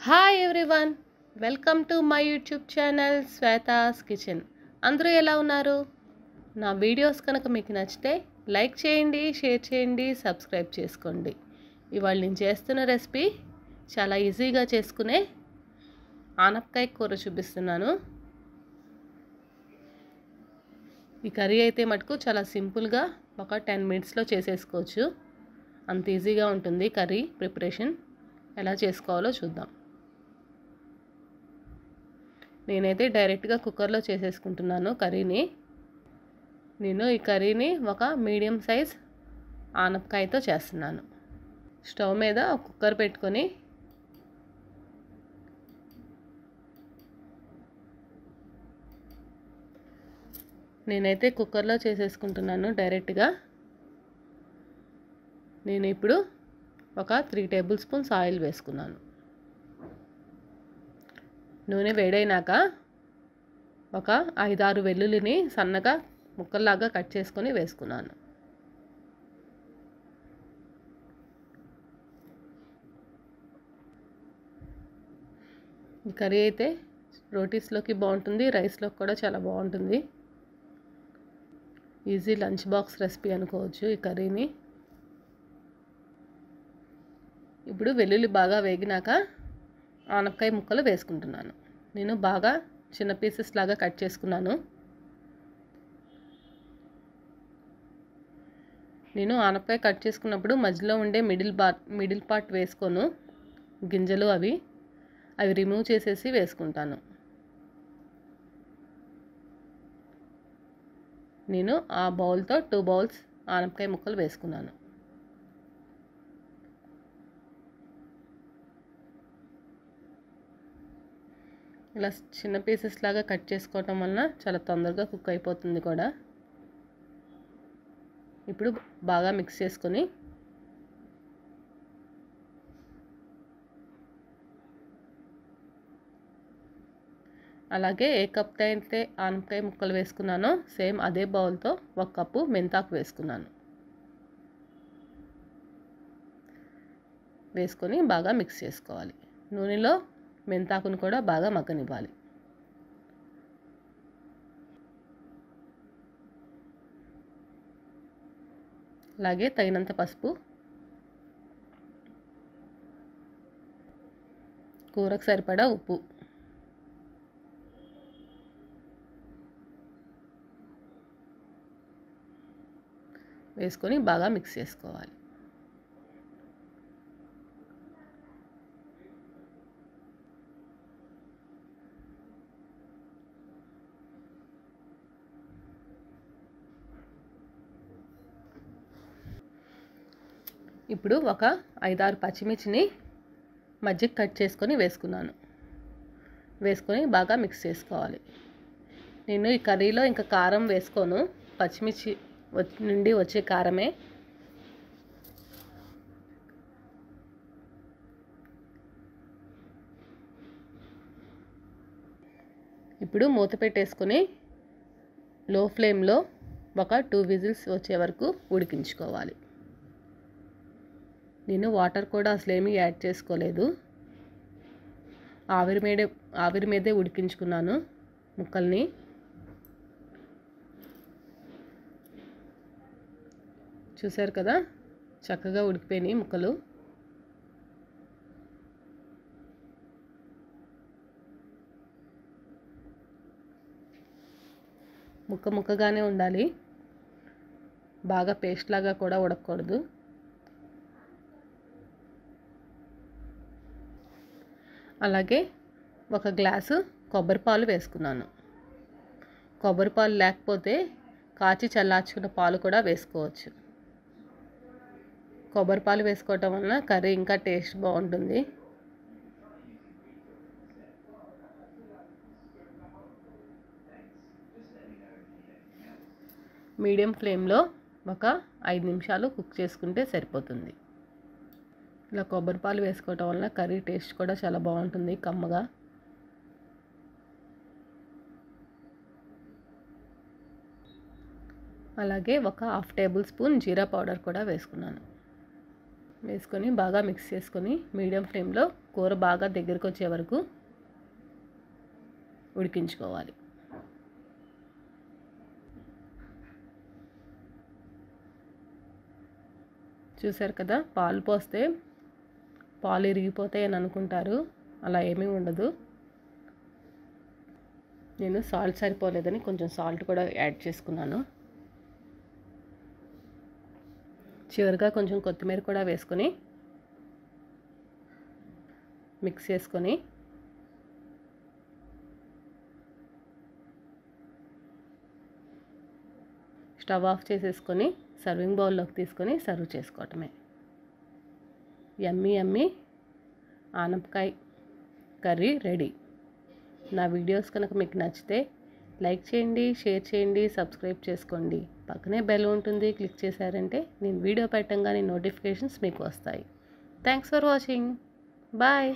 Hi everyone, welcome to my YouTube channel Shweta's kitchen. అందరూ ఎలా ఉన్నారు? నా వీడియోస్ కనుక మీకు నచ్చితే లైక్ చేయండి, షేర్ చేయండి, సబ్స్క్రైబ్ చేసుకోండి. ఇవాళ నేను చేస్తున్న రెసిపీ చాలా ఈజీగా చేసుకునే ఆనపకాయ కూర చూపిస్తున్నాను. ఈ కర్రీ అయితే మటుకు చాలా సింపుల్గా ఒక 10 మినిట్స్లో చేసేసుకోవచ్చు. అంత ఈజీగా ఉంటుంది కర్రీ ప్రిపరేషన్. ఎలా చేసుకోవాలో చూద్దాం. నేనైతే డైరెక్ట్గా కుక్కర్లో చేసేసుకుంటున్నాను కర్రీని. నేను ఈ కర్రీని ఒక మీడియం సైజ్ ఆనపకాయతో చేస్తున్నాను. స్టవ్ మీద ఒక కుక్కర్ పెట్టుకొని నేనైతే కుక్కర్లో చేసేసుకుంటున్నాను డైరెక్ట్గా. నేను ఇప్పుడు ఒక 3 టేబుల్ స్పూన్స్ ఆయిల్ వేసుకున్నాను. నూనె వేడైనాక ఒక 5-6 వెల్లుల్లిని సన్నగా ముక్కల్లాగా కట్ చేసుకొని వేసుకున్నాను. ఈ కర్రీ అయితే రోటీస్లోకి బాగుంటుంది, రైస్లోకి కూడా చాలా బాగుంటుంది. ఈజీ లంచ్ బాక్స్ రెసిపీ అనుకోవచ్చు ఈ కర్రీని. ఇప్పుడు వెల్లుల్లి బాగా వేగినాక ఆనపకాయ ముక్కలు వేసుకుంటున్నాను. నేను బాగా చిన్న పీసెస్ లాగా కట్ చేసుకున్నాను. నేను ఆనపకాయ కట్ చేసుకున్నప్పుడు మధ్యలో ఉండే మిడిల్ పార్ట్ వేసుకోను. గింజలు అవి రిమూవ్ చేసేసి వేసుకుంటాను. నేను ఆ బౌల్తో 2 బౌల్స్ ఆనపకాయ ముక్కలు వేసుకున్నాను. ఇలా చిన్న పీసెస్ లాగా కట్ చేసుకోవటం వలన చాలా తొందరగా కుక్ అయిపోతుంది కూడా. ఇప్పుడు బాగా మిక్స్ చేసుకొని అలాగే ఏ కప్ అయితే ఆనపకాయ ముక్కలు వేసుకున్నానో సేమ్ అదే బౌల్తో 1 కప్పు మెంతాకు వేసుకున్నాను. వేసుకొని బాగా మిక్స్ చేసుకోవాలి. నూనెలో మెంతాకును కూడా బాగా మగ్గనివ్వాలి. అలాగే తగినంత పసుపు, కూరకు సరిపడా ఉప్పు వేసుకొని బాగా మిక్స్ చేసుకోవాలి. ఇప్పుడు ఒక 5-6 పచ్చిమిర్చిని మధ్యకి కట్ చేసుకొని వేసుకున్నాను. వేసుకొని బాగా మిక్స్ చేసుకోవాలి. నేను ఈ కర్రీలో ఇంకా కారం వేసుకోను, పచ్చిమిర్చి నుండి వచ్చే కారమే. ఇప్పుడు మూత పెట్టేసుకొని లో ఫ్లేమ్లో ఒక 2 విజిల్స్ వచ్చే వరకు ఉడికించుకోవాలి. నేను వాటర్ కూడా అసలేమీ యాడ్ చేసుకోలేదు. ఆవిరి మీదే ఉడికించుకున్నాను ముక్కల్ని. చూశారు కదా, చక్కగా ఉడికిపోయినాయి ముక్కలు. ముక్కగానే ఉండాలి, బాగా పేస్ట్ లాగా కూడా ఉడకకూడదు. అలాగే 1 గ్లాసు కొబ్బరి పాలు వేసుకున్నాను. కొబ్బరి పాలు లేకపోతే కాచి చల్లార్చుకున్న పాలు కూడా వేసుకోవచ్చు. కొబ్బరి పాలు వేసుకోవటం వలన కర్రీ ఇంకా టేస్ట్ బాగుంటుంది. మీడియం ఫ్లేమ్లో ఒక 5 నిమిషాలు కుక్ చేసుకుంటే సరిపోతుంది. ఇలా కొబ్బరి పాలు వేసుకోవటం వల్ల కర్రీ టేస్ట్ కూడా చాలా బాగుంటుంది, కమ్మగా. అలాగే ఒక 1/2 టేబుల్ స్పూన్ జీరా పౌడర్ కూడా వేసుకున్నాను. వేసుకొని బాగా మిక్స్ చేసుకొని మీడియం ఫ్లేమ్లో కూర బాగా దగ్గరికి వచ్చే వరకు ఉడికించుకోవాలి. చూసారు కదా, పాలు పోస్తే పాలు ఇరిగిపోతాయి అని అనుకుంటారు, అలా ఏమీ ఉండదు. నేను సాల్ట్ సరిపోలేదని కొంచెం సాల్ట్ కూడా యాడ్ చేసుకున్నాను. చివరిగా కొంచెం కొత్తిమీర కూడా వేసుకొని మిక్స్ చేసుకొని స్టవ్ ఆఫ్ చేసేసుకొని సర్వింగ్ బౌల్లోకి తీసుకొని సర్వ్ చేసుకోవటమే. యమ్మీ యమ్మీ ఆనపకాయ కర్రీ రెడీ. నా వీడియోస్ కనుక మీకు నచ్చితే లైక్ చేయండి, షేర్ చేయండి, సబ్స్క్రైబ్ చేసుకోండి. పక్కనే బెల్ ఉంటుంది, క్లిక్ చేశారంటే నేను వీడియో పెట్టంగానే నోటిఫికేషన్స్ మీకు వస్తాయి. Thanks for watching. బాయ్.